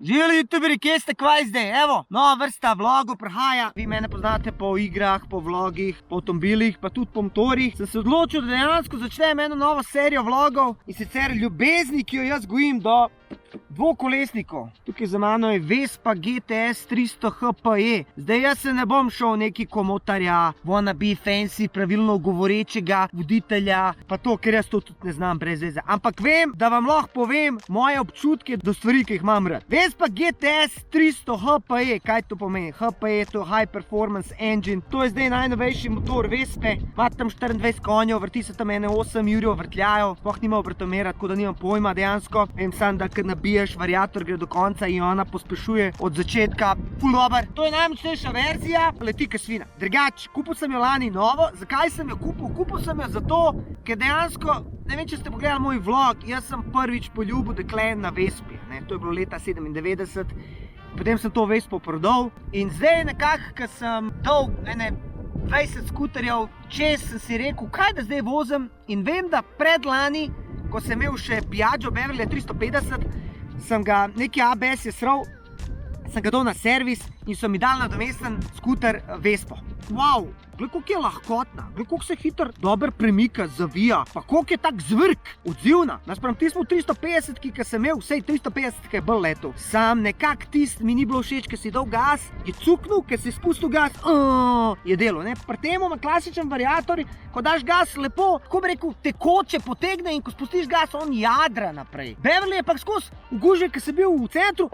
Živeli youtuberi, kje ste, kvaj zdaj? Evo, nova vrsta vlogov prihaja. Vi mene poznate po igrah, po vlogih, po avtomobilih, pa tudi po motorjih. Sem se odločil, da dejansko začnem eno novo serijo vlogov in sicer ljubezni, ki jo jaz gojim do dvokolesnikov. Tukaj za mano je Vespa GTS 300 HPE. Zdaj jaz se ne bom šel neki komotarja, wannabe fancy, pravilno govorečega voditelja, pa to, ker jaz to tudi ne znam brez veze. Ampak vem, da vam lahko povem moje občutke do stvari, ki jih imam rad. Vespa GTS 300 HPE, kaj to pomeni? HPE, to je High Performance Engine. To je zdaj najnovejši motor Vespe. Ima tam 24 konjev, vrti se tam 8 jurjev vrtljajo, sploh nima obratomera, tako da nimam pojma dejansko. Vem sam, da kad nabiješ, variator gre do konca in ona pospešuje od začetka. Ful dober. To je najmočnejša verzija, leti ka svina. Drugač, kupil sem jo lani novo. Zakaj sem jo kupil? Kupil sem jo zato, ker dejansko, ne vem, če ste pogledali moj vlog, jaz sem prvič poljubil dekle na Vespi. To je bilo leta 97. Potem sem to Vespo prodal in zdaj nekako, ko sem dal 20 skuterjev čez, sem si rekel, kaj da zdaj vozim, in vem, da predlani, ko sem imel še Piaggio Beverly 350, sem ga, neki ABS je sral, sem ga dal na servis in so mi dali nadomesten skuter Vespo. Wow, gled koliko je lahkotna, gled koliko se hitro dobro premika, zavija, pa koliko je tak zvrk, odzivna. Naspram tismo 350, ki sem imel, vsej 350, ki je bolj letel. Sam nekak tist mi ni bilo všeč, ki si dal gas, je cuknul, ki si spustil gas, je delo, ne. Pri tem ima klasičen variator, ko daš gas lepo, kako bi rekel, tekoče potegne in ko spustiš gas, on jadra naprej. Beverly je pa skozi ugužek, ki si bil v centru,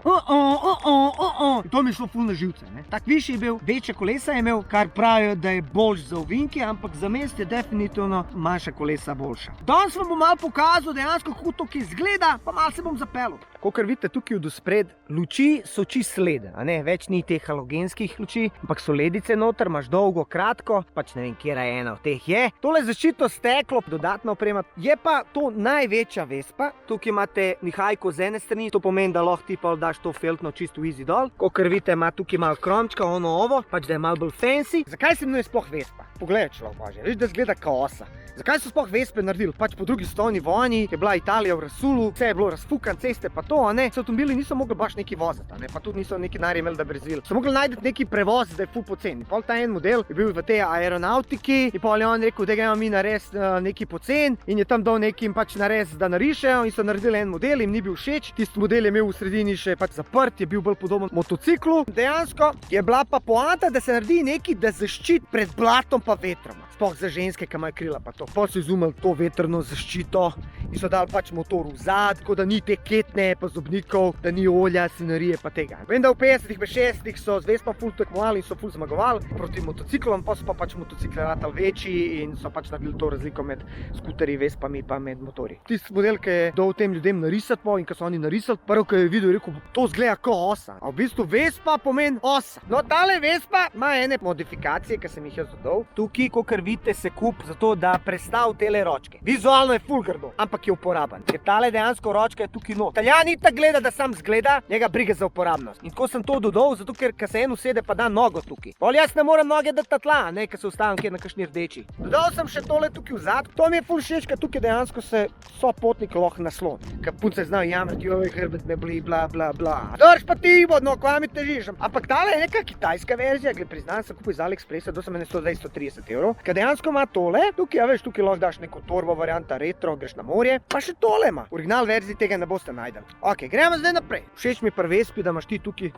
in to mi je šlo ful na živce, ne. Tak višji je bil, večje kolesa je imel, kar pravijo, da je boljš za ovinke, ampak za mest je definitivno manjša kolesa boljša. Danes vam bom malo pokazal dejansko, kako to izgleda, pa malo se bom zapeljal. Kakor vidite tukaj od spred, luči so čisto lede, a ne, več ni teh halogenskih luči, ampak so ledice noter, imaš dolgo, kratko, pač ne vem, kjera ena od teh je. Tole zaščito steklo, dodatna oprema, je pa to največja Vespa. Tukaj imate nihajko z ene strani, to pomeni, da lahko ti pa daš to feltno čisto easy dol. Kakor vidite, ima tukaj malo kromčka, ono ovo, pač da je malo bolj fancy. Zakaj se imenuje sploh Vespa? Poglej, človek bože, veš, da zgleda kao osa. Zakaj so sploh Vespe naredili? Pač po drugi svetovni vojni je bila Italija v razsulu, vse je bilo razfukan, ceste pa to, a ne. Se avtomobili niso mogli baš neki voziti, a ne, pa tudi niso neki narji imeli, da bi razvili. So mogli najti neki prevoz, da je ful poceni. Pol ta en model je bil v tej aeronautiki in pol je on rekel, da gremo mi narediti neki pocen in je tam dal nekim pač narediti, da narišejo, in so naredili en model, jim ni bil všeč. Tisti model je imel v sredini še pač zaprt, je bil bolj podoben motociklu. Dejansko je bila pa poanta, da se naredi neki, da zaščiti pred blatom pa vetrom. Sploh za ženske, ki imajo krila pa to. Pol so izumili to vetrno zaščito in so dali pač motor v zad, tako da ni te ketne pa zobnikov, da ni olja, scenarije pa tega. Vem, da v 50-ih, 60-ih so z Vespa ful tekmovali in so ful zmagovali proti motociklom, pa so pa pač motocikli ratali večji in so pač naredili to razliko med skuterji, Vespami pa med motorji. Tisti model, ki je dal tem ljudem narisati po in ko so oni narisali, prvo, ko je videl, je rekel, to zgleda kot osa. A v bistvu Vespa pomeni osa. No, tale Vespa ima ene modifikacije, ki sem jih jaz dodal. Tukaj, kakor vidite, se kup zato, da prestav tele ročke. Vizualno je ful grdo, ampak je uporaben. Ker tale dejansko ročka je tukaj not. Italijan ni tako gleda, da sam zgleda, njega briga za uporabnost. In tako sem to dodal, zato ker se en usede pa da nogo tukaj. Pol jaz ne morem noge dati na tla, ne, ker se ustavim kjer na kakšni rdeči. Dodal sem še tole tukaj v zad. To mi je ful všeč, ker tukaj dejansko se sopotnik lahko nasloni. Ker punce znajo jamrati, joj, hrbet me boli, bla, bla, bla. Drž pa ti, vodno, kva mi težiš. Ampak tale je neka kitajska verzija, gled priznam, sem kupil iz AliExpressa, do sem mene 130 evrov. Ker dejansko ima tole, tukaj, veš, tukaj lahko daš neko torbo varianta retro, greš na morje, pa še tole ima. Original verziji tega ne boste najdel. Ok, gremo zdaj naprej. Všeč mi pri Vespi, da imaš ti tukaj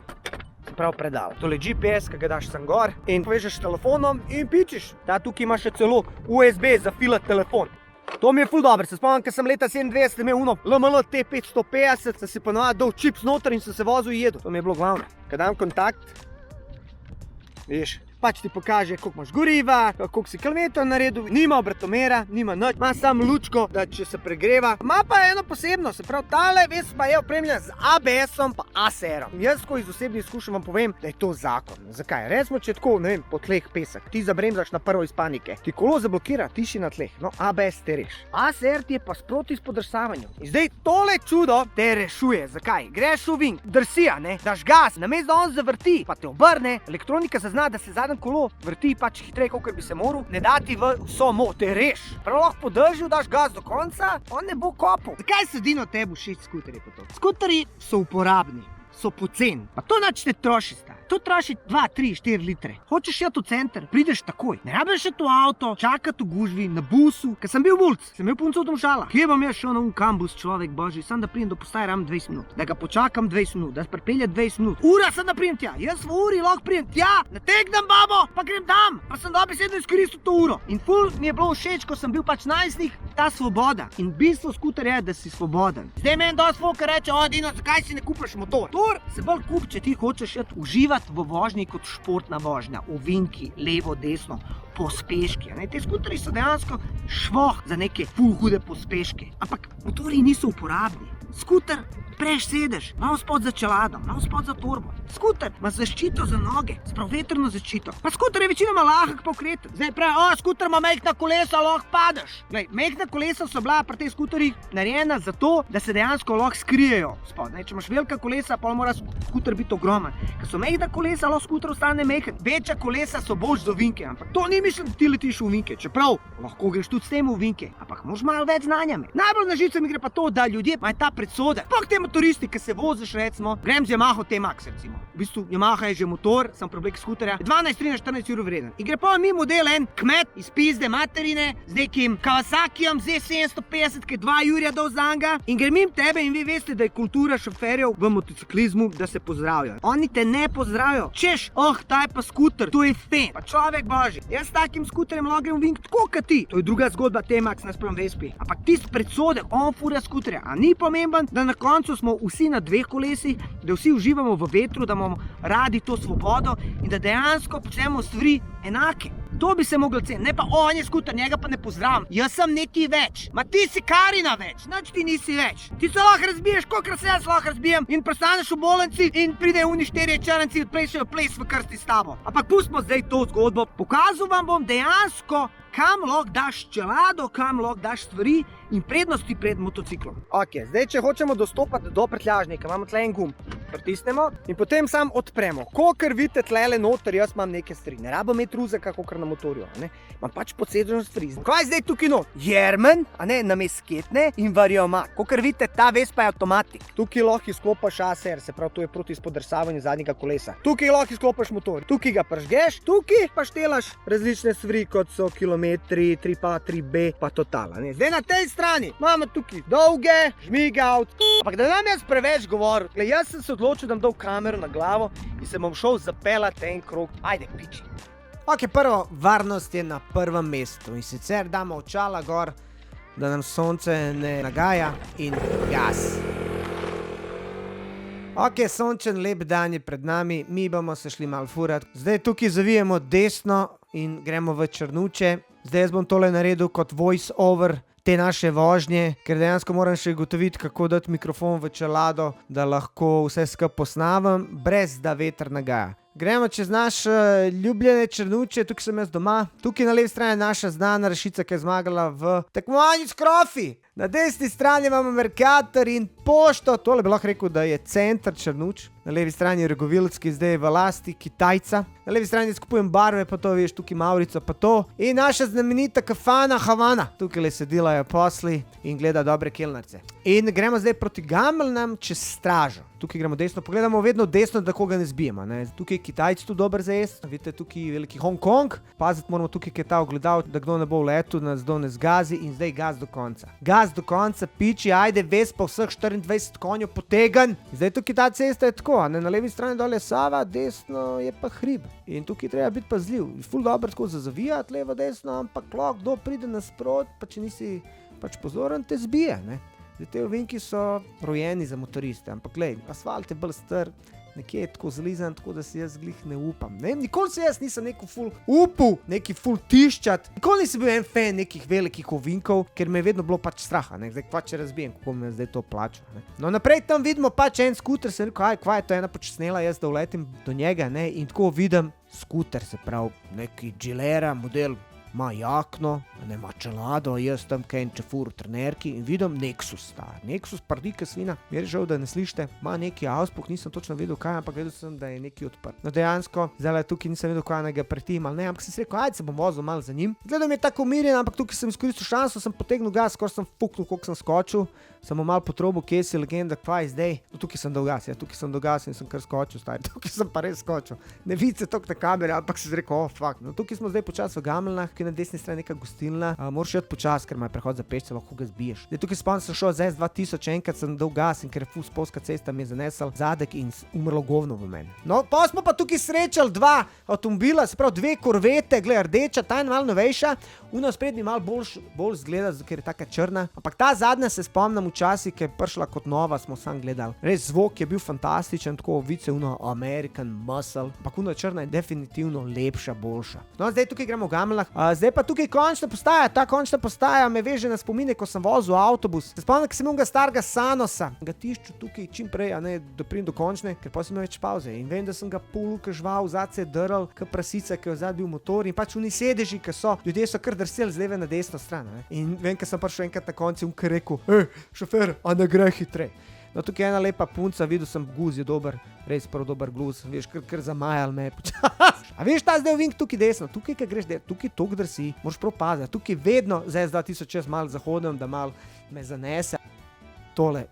prav predal. Tole GPS, ki ga daš sem gor in povežeš s telefonom in pičiš. Ta tukaj ima še celo USB za filat telefon. To mi je ful dobro, se spomnim, ker sem leta 97 imel uno LML T550, sem si ponovadi dal čips noter in sem se vozil in jedel. To mi je bilo glavno. Kad dam kontakt, vidiš, pač ti pokaže, koliko imaš goriva, koliko si kilometrov naredil, nima obratomera, nima nič, ima samo lučko, da če se pregreva. Ima pa eno posebno, se pravi, tale Vespa je opremljena z ABS-om pa ASR-om. Jaz, ko iz osebnih izkušenj vam povem, da je to zakon. Zakaj? Recimo, če tako, ne vem, po tleh pesek, ti zabremzaš na prvo iz panike, ti kolo zablokira, ti si na tleh, no ABS te reš. ASR ti je pa sproti s podrsavanjem. In zdaj tole čudo te rešuje. Zakaj? Greš v ovink, drsija, ne, daš gas, namesto da on zavrti, pa te obrne, elektronika zazna, da se zadnji kolo vrti pač hitreje, kot bi se moral, ne dati v vso moč, te reš. Prav lahko podržil, daš gas do konca, on ne bo kopal. Zakaj se edino tebi všeč skuterji pa to? Skuterji so uporabni. so poceni. Pa to nič ne troši, stari. To troši 2, 3, 4 litre. Hočeš iti v center, prideš takoj. Ne rabiš še to avto, čakati v gužvi, na busu. Ker sem bil bulc, sem imel punco v Domžalah. Kje bom jaz šel na kambus, človek božji, sam da pridem do postaje ram 20 minut. Da ga počakam 20 minut, da pripelje 20 minut. Ura sem da pridem tja. Jaz v uri lahko pridem tja, nategnem babo, pa grem tam. Pa sem dobesedno izkoristil to uro. In ful mi je bilo všeč, ko sem bil pač najstnik, ta svoboda. In bistvo skuter je, da si svoboden. Zdaj meni dosti folk reče, Dino, zakaj si ne kupiš motor? Motor se bolj kup, če ti hočeš uživati v vožnji kot športna vožnja, ovinki, levo, desno, pospeški. Te skuterji so dejansko švoh za neke ful hude pospeške. Ampak motorji niso uporabni. Skuter preš sedeš, malo spod za čelado, malo spod za torbo. Skuter ima zaščito za noge, sprav vetrno zaščito. Pa skuter je večinoma lahek pa ukreten. Zdaj pravi, skuter ima mehna kolesa, lahko padeš. Glej, mehna kolesa so bila pri teh skuterjih narejena zato, da se dejansko lahko skrijejo spod. Če imaš velika kolesa, pa mora skuter biti ogromen. Ker so mehna kolesa, lahko skuter ostane mehen. Večja kolesa so boljš za ovinke, ampak to ni mislim, da ti letiš v ovinke. Čeprav lahko greš tudi s tem v ovinke, ampak moraš malo več znanja imeti. Najbolj na živce mi gre pa to, da ljudje imajo ta predsodek. Sploh te motoristi, ki se voziš, recimo, grem z Yamaho T-Max, recimo. V bistvu Yamaha je že motor, sem problek skuterja, 12, 13, 14 ur vreden. In gre pa mi model en kmet iz pizde materine z nekim Kawasakijem Z750, ki je 2 jurja dol zanga. In gre mim tebe in vi veste, da je kultura šoferjev v motociklizmu, da se pozdravijo. Oni te ne pozdravijo. Češ, ta je pa skuter, to je fen. Pa človek božji. Jaz s takim skuterjem lahko grem v vink tako kot ti. To je druga zgodba T-Max naspram Vespi. Ampak tisti predsodek, on furja skuterja. A ni pomemben, da na koncu smo vsi na 2 kolesih, da vsi uživamo v vetru, da imamo radi to svobodo in da dejansko počnemo stvari enake. To bi se moglo ceniti, ne pa on je skuter, njega pa ne pozdravim. Jaz sem neki več. Ma ti si Karina več, nič ti nisi več. Ti se lahko razbiješ, kolikor se jaz lahko razbijem in prestaneš v bolnici in pride oni 4 črnci odplešajo ples v krsti s tabo. Ampak pustimo zdaj to zgodbo. Pokazal vam bom dejansko, kam lahko daš čelado, kam lahko daš stvari in prednosti pred motociklom. Ok, zdaj če hočemo dostopati do prtljažnika, imamo tle en gumb. Pritisnemo in potem sam odpremo. Kokor vidite tlele noter, jaz imam neke stvari. Ne rabim imeti ruzaka, kakor na motorju. Imam pač podseženo stvari. Kaj je zdaj tukaj not? Jermen, namest sketne in variomak. Kokor vidite, ta Vespa je avtomatik. Tukaj lahko izklopaš ASR, se pravi, to je proti spodrsavanju zadnjega kolesa. Tukaj lahko izklopaš motor. Tukaj ga pržgeš, tukaj pa štelaš različne stvari, kot so kilometri, 3A, 3B, pa totala. Zdaj na tej strani imamo tukaj dolge, žmigavt. Ampak da nam jaz preveč govoril, jaz sem se odločil, da bom dal kamero na glavo in se bom šel zapeljati en krog. Ajde, piči. Ok, prvo, varnost je na prvem mestu in sicer damo očala gor, da nam sonce ne nagaja in gas. Ok, sončen lep dan je pred nami, mi bomo se šli malo furat. Zdaj tukaj zavijemo desno in gremo v Črnuče. Zdaj jaz bom tole naredil kot voice over te naše vožnje, ker dejansko moram še ugotoviti, kako dati mikrofon v čelado, da lahko vse skupaj posnamem, brez da veter nagaja. Gremo čez naše ljubljene Črnuče, tukaj sem jaz doma. Tukaj na levi strani je naša znana Rešica, ki je zmagala v tekmovanju s krofi. Na desni strani imamo Mercator in pošto. Tole bi lahko rekel, da je center Črnuč. Na levi strani je Rogovilski, zdaj je v lasti Kitajca. Na levi strani skupujem barve, pa to veš, tukaj Maurico, pa to. In naša znamenita kafana Havana. Tukaj se delajo posli in gleda dobre kelnarce. In gremo zdaj proti Gameljnam čez stražo. Tukaj gremo desno, pogledamo vedno desno, da koga ne zbijemo. Tukaj je Kitajc tu dober za jesti. Vidite, tukaj je veliki Hong Kong. Paziti moramo tukaj, ki je ta ogledal, da kdo ne bo v letu, nas kdo ne zgazi in zdaj gas do konca. Gas do konca, piči, ajde, Vespa vseh 24 konjev potegan. Zdaj tukaj ta cesta je tako, na levi strani dole je Sava, desno je pa hrib. In tukaj treba biti pazljiv. Ful dobro tako zavijati levo, desno, ampak lahko kdo pride nasprot, pa če nisi pač pozoren, te zbije, Zdaj, te ovinki so rojeni za motoriste, ampak glej, asfalt je bolj star, nekje je tako zlizan, tako da si jaz glih ne upam. Nikoli se jaz nisem neko ful upal, neki ful tiščat. Nikoli nisem bil en fan nekih velikih ovinkov, ker me je vedno bilo pač straha, Zdaj pa če razbijem, kako me zdaj to plača, No naprej tam vidimo pač en skuter, sem rekel, kva je to ena počasnela, jaz da uletim do njega, In tako vidim skuter, se pravi, neki Gilera model ima jakno, ne ima čelado, jaz tam kaj čefur v trenerki in vidim Nexus star. Nexus pardike svina, mi je žal, da ne slišite, ima neki auspuh, nisem točno vedel kaj, ampak vedel sem, da je neki odprt. No dejansko, zdaj tukaj nisem vedel kaj ga pretim ali ne, ampak sem si rekel, ajde se bom vozil malo za njim. Gledal mi je tako umirjen, ampak tukaj sem izkoristil šanso, sem potegnil gas, skoraj sem fuknil, koliko sem skočil, sem mu malo potrobil, kje si legenda, kva je zdaj. No, tukaj sem dolgas in sem kar skočil, stari. Tukaj sem pa res skočil. Ne vidi se toliko na kameri, ampak si rekel, fuck. No, tukaj smo zdaj počas v Gameljnah, ki je na desni strani neka gostilna. Moraš iti počas, ker ima prehod za pešce, lahko ga zbiješ. Zdaj tukaj spomnim sem šel z S2000, enkrat sem dal gas in ker je ful spolska cesta mi je zanesel zadek in umrlo govno v meni. No, pa smo pa tukaj srečali dva avtomobila, se pravi dve korvete, gleda rdeča, ta je malo novejša, una sprednji malo bolj zgleda, ker je taka črna. Ampak ta zadnja se spomnim včasih, ki je prišla kot nova, smo sam gledali. Res zvok je bil fantastičen, tako vice uno American Muscle, ampak una črna je definitivno lepša, boljša. No, zdaj tukaj gremo v Gameljnah. Zdaj pa tukaj končna postaja, ta končna postaja me veže na spomine, ko sem vozil avtobus. Se spomnim, ko sem imel starega Sanosa, ga tišču tukaj čim prej, a ne, da pridem do končne, ker pa sem imel več pauze. In vem, da sem ga pol luke žval, zadaj se je drl, kot prasica, ki je vzad bil motor in pač oni sedeži, ki so, ljudje so kar drseli z leve na desno stran, ne. In vem, ko sem prišel enkrat na konci, on kar rekel, šofer, a ne gre hitrej. No, tukaj je ena lepa punca, videl sem guz je dober, res prav dober gluz, veš, kar zamajal me počas. A veš, ta zdaj vink tukaj desno, tukaj, ki greš tukaj tok drsi, moraš prav paziti, tukaj vedno za S2006 malo zahodem, da malo me zanese. Tole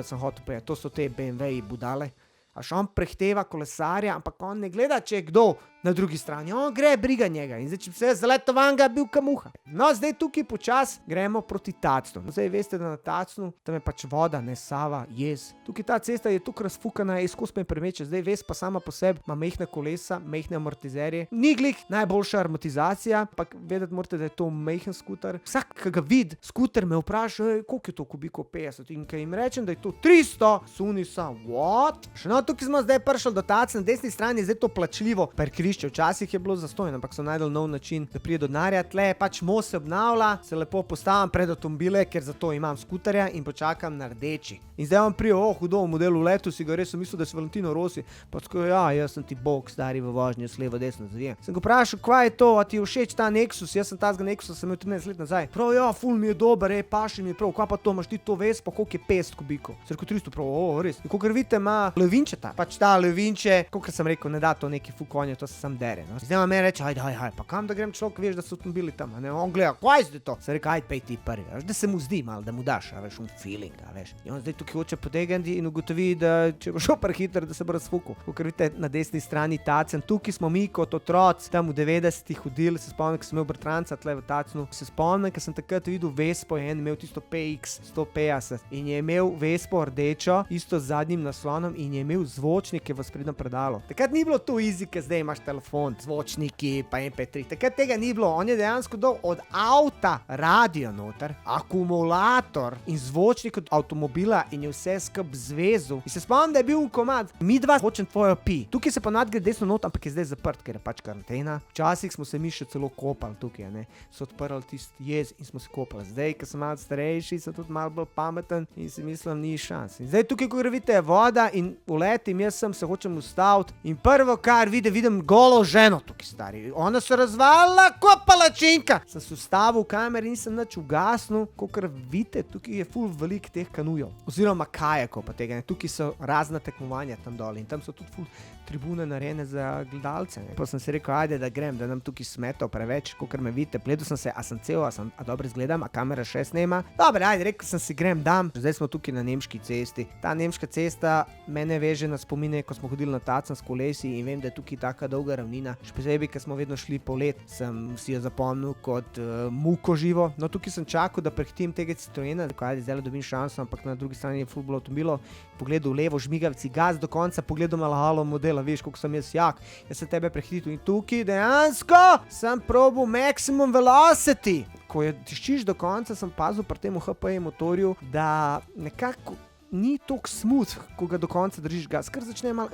sem hotel prijeti, to so te BMW-ji budale. Až on prehteva kolesarja, ampak on ne gleda, če je kdo na drugi strani. On gre briga njega in zdaj, če bi se zaletovanga, bil kamuha. No, zdaj tukaj počas gremo proti Tacnu. Zdaj veste, da na Tacnu tam je pač voda, ne Sava, jez. Tukaj ta cesta je tukaj razfukana, je skozi me premeče. Zdaj ves pa sama po sebi ima mehna kolesa, mehne amortizerje. Ni glih najboljša armatizacija, ampak vedeti morate, da je to mehen skuter. Vsak, ki ga vidi, skuter me vpraša, koliko je to kubikov 50 in kaj jim rečem, da je to 300, suni sa, what? No, tukaj smo zdaj prišli do Tacna, na desni strani je zdaj to plačljivo parkirišče. Včasih je bilo zastojno, ampak so najdel nov način, da pride do denarja. Tle pač most se obnavlja, se lepo postavim pred avtomobile, ker zato imam skuterja in počakam na rdeči. In zdaj on prije, hudo v modelu letu, si ga res mislil, da si Valentino Rossi. Pa tako, ja, jaz sem ti bog, stari v vožnji, s levo desno zavijem. Sem ga vprašal, kva je to, a ti je všeč ta Nexus? Jaz sem tazga Nexusa, sem imel 13 let nazaj. Prav, ja, ful mi je dober, paši mi je prav, kva pa to, imaš ti to ves, pa koliko je 50 kubikov? Sem rekel 300, prav, res. In kakor vidite, ima levinčeta. Pač ta levinče, kakor sem rekel, ne da to neki ful konje, to sam dere, no. Zdaj me reče, ajde, pa kam da grem človek, veš, da so avtomobili tam, ne, on gleda, kaj je to? Se reče, ajde, pej ti prvi, veš, da se mu zdi malo, da mu daš, a veš, feeling, a veš. In on zdaj tukaj hoče potegniti in ugotovi, da če bo šel prehiter, da se bo razfukal. Kakor vidite, na desni strani Tacen, tukaj smo mi kot otroci, tam v 90-ih hodili, se spomnim, ko sem imel bratranca tle v Tacnu, se spomnim, ko sem takrat videl Vespo, je imel tisto PX 150 in je imel Vespo rdečo, isto z zadnjim naslonom in je imel zvočnike v sprednjem predalu. Takrat ni bilo to easy, ker zdaj imaš telefon, zvočniki, pa MP3. Takrat tega ni bilo. On je dejansko dal od avta radio noter, akumulator in zvočnik od avtomobila in je vse skup zvezu. In se spomnim, da je bil komad. Mi dva hočem tvojo pi. Tukaj se pa nadgre desno not, ampak je zdaj zaprt, ker je pač karantena. Včasih smo se mi še celo kopali tukaj, ne. So odprli tisti jez in smo se kopali. Zdaj, ko sem malo starejši, sem tudi malo bolj pameten in si mislim, ni šans. In zdaj tukaj, ko vidite, je voda in uletim, jaz sem se hočem ustaviti in prvo, kar vidim golo ženo tukaj, stari. Ona se razvalila kot palačinka. Sem se ustavil v kameri in sem nič ugasnil, kakor vidite, tukaj je ful velik teh kanujev. Oziroma kajakov pa tega, ne. Tukaj so razna tekmovanja tam dol in tam so tudi ful tribune narejene za gledalce, ne. Pa sem si rekel, ajde, da grem, da nam tukaj smetov preveč, kakor me vidite. Pogledal sem se, a sem cel, a dobro izgledam, a kamera še snema. Dobre, ajde, rekel sem si, grem, dam. Zdaj smo tukaj na nemški cesti. Ta nemška cesta mene veže na spomine, ko smo hodili na Tacen s kolesi in vem, da je tukaj taka dolga ravnina. Še posebej, ker smo vedno šli polet, sem si jo zapomnil kot muko živo. No, tukaj sem čakal, da prehitim tega Citroena, da zdaj dobim šanso, ampak na drugi strani je ful bilo avtomobilov. Pogledal levo, žmigavci, gas do konca, pogledal malo halo modela, veš, koliko sem jaz jak. Jaz sem tebe prehitil in tukaj dejansko sem probal maximum velocity. Ko je tiščiš do konca, sem pazil pri tem HPE motorju, da nekako ni toliko smooth, ko ga do konca držiš gas. Kar začne malo,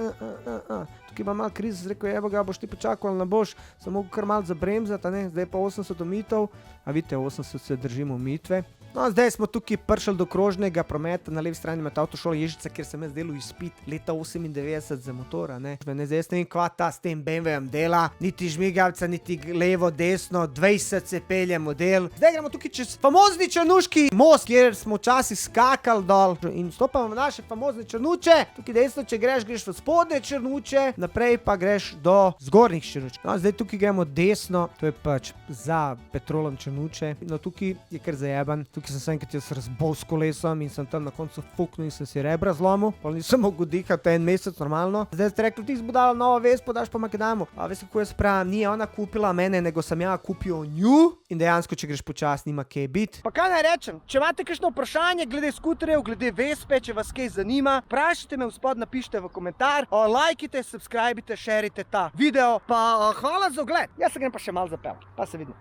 tukaj ima malo krizo, sem rekel, evo ga, boš ti počakal ali ne boš, sem mogel kar malo zabremzati, ne, zdaj pa 80 omitov, a vidite, 80 se držimo omitve. No, zdaj smo tukaj prišli do krožnega prometa, na levi strani imate avtošolo Ježica, kjer sem jaz delal izpit leta 98 za motora, ne. Zdaj jaz ne vem, kva ta s tem BMW-jem dela, niti žmigavca, niti levo, desno, 20 se pelje model. Zdaj gremo tukaj čez famozni Črnuški most, kjer smo včasih skakali dol in stopamo v naše famozne Črnuče. Tukaj desno, če greš v spodnje Črnuče, naprej pa greš do zgornjih Črnuč. No, zdaj tukaj gremo desno, to je pač za Petrolom Črnuče. No, tukaj je kar zajeban. Tukaj sem se enkrat jaz razbol s kolesom in sem tam na koncu fuknil in sem si rebra zlomil. Pa nisem mogel dihati en mesec normalno. Zdaj ste rekli, ti zbudala novo Vespo, daš pa Makadamu. A veste, kako jaz pravim, ni ona kupila mene, nego sem ja kupil nju in dejansko, če greš počasi, nima kaj biti. Pa kaj naj rečem, če imate kakšno vprašanje glede skuterjev, glede Vespe, če vas kaj zanima, vprašajte me, vspod napišite v komentar, lajkite, subscribite, šerite ta video, pa hvala za ogled. Jaz se grem pa še malo zapel, pa se vidimo.